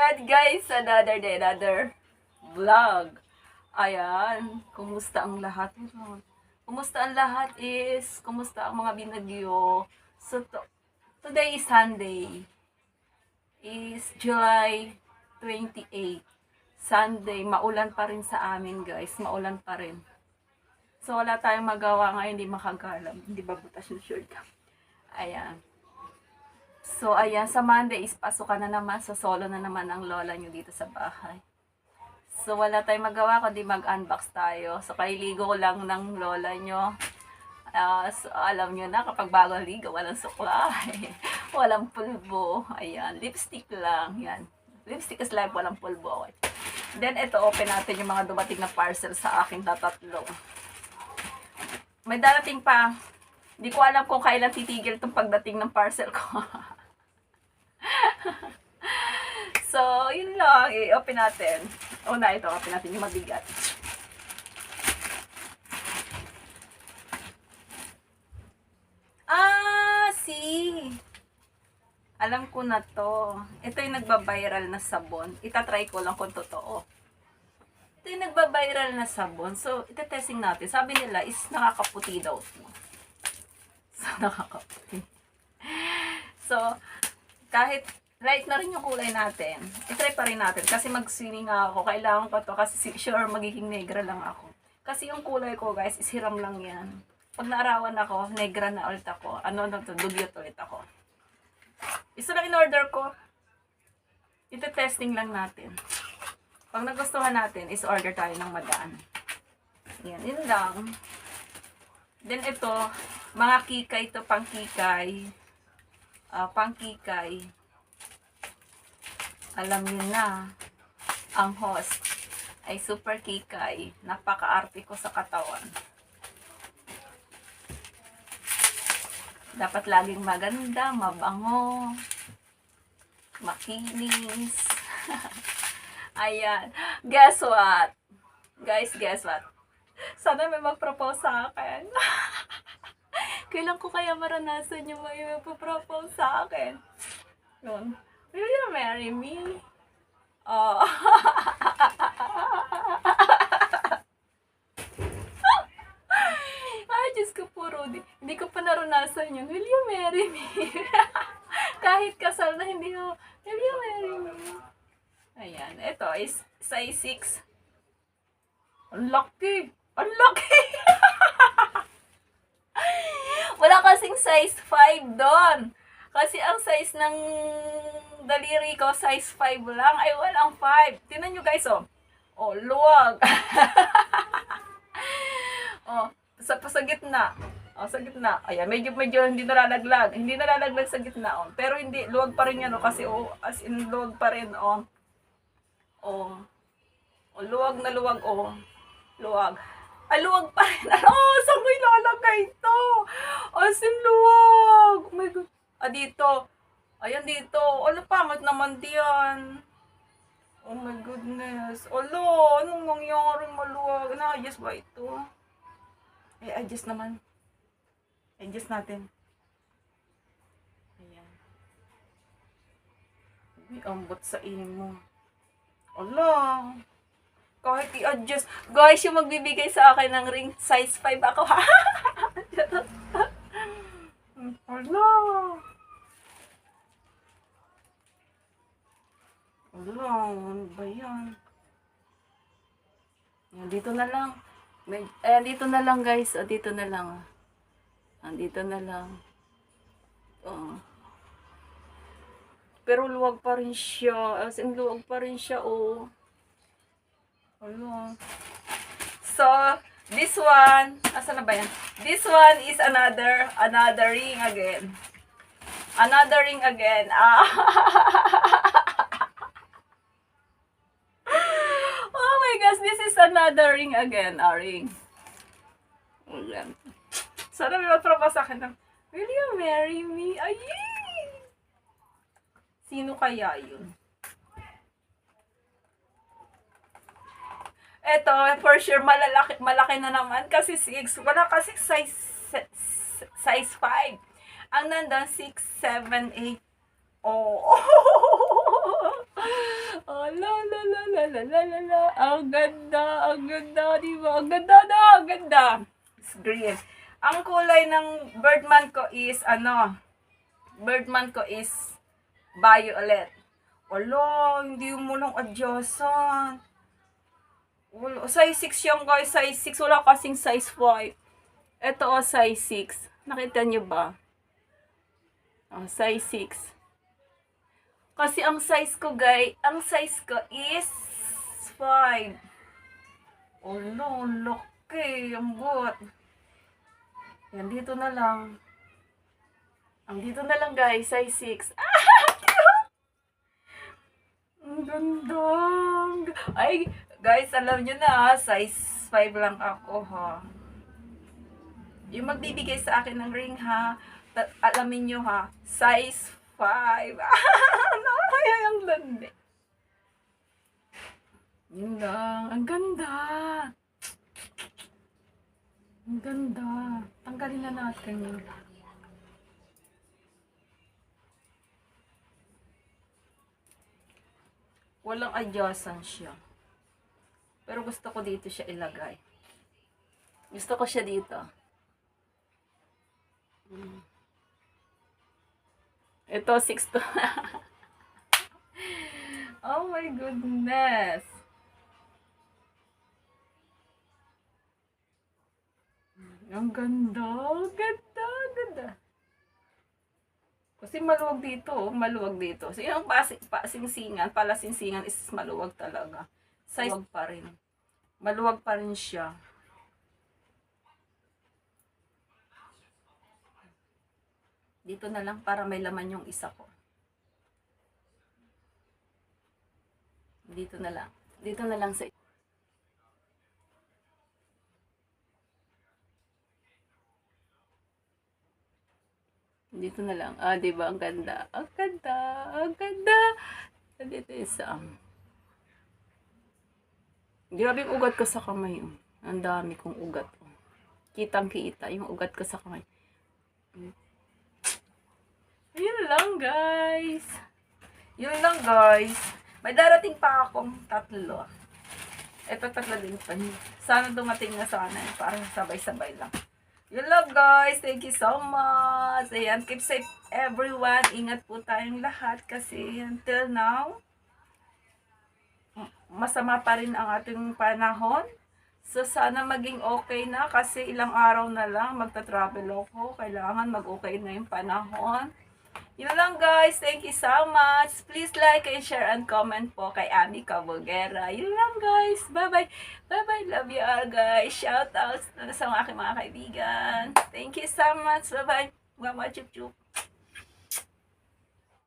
Ayan guys, another day, another vlog. Ayan, kumusta ang lahat? Kumusta ang lahat kumusta ang mga binagyo? So, today is Sunday. Is July 28. Sunday, maulan pa rin sa amin guys, maulan pa rin. So, wala tayong magawa ngayon, hindi makagalam. Hindi ba butas yung shirt? Ayan. So, ayan, sa Monday is pasukan na naman, sa solo na naman ang lola nyo dito sa bahay. So, wala tayong magawa kundi mag-unbox tayo. So, kailigo lang ng lola nyo. So, alam nyo na, kapag bago ligo, walang suklay. Walang pulbo. Ayan, lipstick lang. Yan. Lipstick is life, walang pulbo. Then, ito, open natin yung mga dumating na parcel sa aking tatatlo. May darating pa. Hindi ko alam kung kailan titigil itong pagdating ng parcel ko. So, yun lang. I-open natin. Una, ito. Open natin yung mabigat. Alam ko na to. Ito yung nagbabiral na sabon. Itatry ko lang kung totoo. Ito yung nagbabiral na sabon. So, itetesting natin. Sabi nila is nakakaputi daw. So, nakakaputi. So, kahit light na rin yung kulay natin, itry pa rin natin. Kasi mag-swimming ako. Kailangan ko to kasi sure magiging negra lang ako. Kasi yung kulay ko guys, is hiram lang yan. Pag naarawan ako, negra na ulit ako. Ano to, dugyot ulit ako. Isa lang in-order ko. Ito-testing lang natin. Pag nagustuhan natin, is order tayo ng madaan. Yan, yun lang. Then ito, mga kikay to, pang kikay. Pang kikay. Alam niyo na, ang host ay super kikay. Napaka-arte ko sa katawan. Dapat laging maganda, mabango, makinis. Ayan. Guess what? Guys, guess what? Sana may mag-propose sa akin. Kailan ko kaya maranasan yung may mag-propose sa akin? Yun. Will you marry me? Oh. Ay, Diyos ko po, Rudy. Hindi ko pa naranasan yun. Will you marry me? Kahit kasal na hindi ko, will you marry me? Ayan. Ito is size 6. Ang laki. Ang laki. Wala kasing size 5 doon. Kasi ang size ng daliri ko, size 5 lang. Ay, walang 5. Tingnan nyo guys, oh. Oh, luwag. Oh, sa gitna. Oh, sa gitna. Ayan, medyo hindi nalalaglag. Hindi nalalaglag sa gitna, oh. Pero hindi, luwag pa rin yan, oh. Kasi, oh, as in, luwag pa rin, oh. Oh. Oh, luwag na luwag, oh. Luwag. Ay, luwag pa rin. Oh, saan ko ilalagay ito? As in, luwag. Oh my God. Dito. Ayan, dito. Ano, pangit naman diyan. Oh my goodness. Olo, anong nangyari maluwag? Na-adjust ba ito? Ay, adjust naman. Adjust natin. Ayan. May ambot sa imo. Olo. Kahit i-adjust. Guys, yung magbibigay sa akin ng ring size 5 ako. Olo. Ano ba yan? Dito na lang. Dito na lang guys. Dito na lang. Dito na lang. Pero luwag pa rin siya. As in, luwag pa rin siya, oh. Ano? So, this one, asan na ba yan? This one is another ring again. Another ring again. Oh my gosh, this is another ring again. A ring. Ayan. Sana may mag-propose sa akin ng, will you marry me? Ay! Sino kaya yun? Eto, for sure, malaki na naman. Kasi 6. Wala kasi size 5. Ang nandun, 6, 7, 8. Oh. la la la la. Ang ganda, di ba? Ang ganda na, ang ganda. It's green. Ang kulay ng Birdman ko is, violet. Wala, hindi mo lang adjustan. Wala, size 6 yan guys, size 6. Wala kasing size 5. Ito size 6. Nakita niyo ba? Size 6. Kasi ang size ko is 5. Oh no, laki. Ang buot. Yan, dito na lang. Dito na lang guys, size 6. Ang ganda. Ay, guys, alam nyo na size 5 lang ako ha. Yung magbibigay sa akin ng ring ha, alamin nyo ha, size 5. Ay, ang landi. Yun lang. Ang ganda. Ang ganda. Tanggalin na natin yun. Walang adjustan siya. Pero gusto ko dito siya ilagay. Gusto ko siya dito. Ito, 6 to. Oh my goodness. Ang ganda. Ang ganda. Ang ganda. Kasi maluwag dito. Maluwag dito. So, yung palasingsingan is maluwag talaga. Size pa rin. Maluwag pa rin siya. Dito na lang para may laman yung isa ko. Dito na lang. Dito na lang sa dito na lang. Diba? Ang ganda. Ang ganda. Ang ganda. Dito isa. Grabe yung ugat ko sa kamay. Ang dami kong ugat. Kitang-kita yung ugat ko sa kamay. Yun lang, guys. Yun lang, guys. May darating pa akong 3. Ito 3 din pa. Sana dumating na sana para sabay-sabay lang. Yun lang, guys. Thank you so much. Ayan, keep safe everyone. Ingat po tayong lahat kasi until now, masama pa rin ang ating panahon. So, sana maging okay na kasi ilang araw na lang magta-travel ako. Kailangan mag-okay na yung panahon. Yun lang guys. Thank you so much. Please like and share and comment po kay Ami Cabulguera. Yun lang guys. Bye-bye. Bye-bye. Love you all guys. Shout out sa aking mga kaibigan. Thank you so much. Bye-bye. Mama chup chup.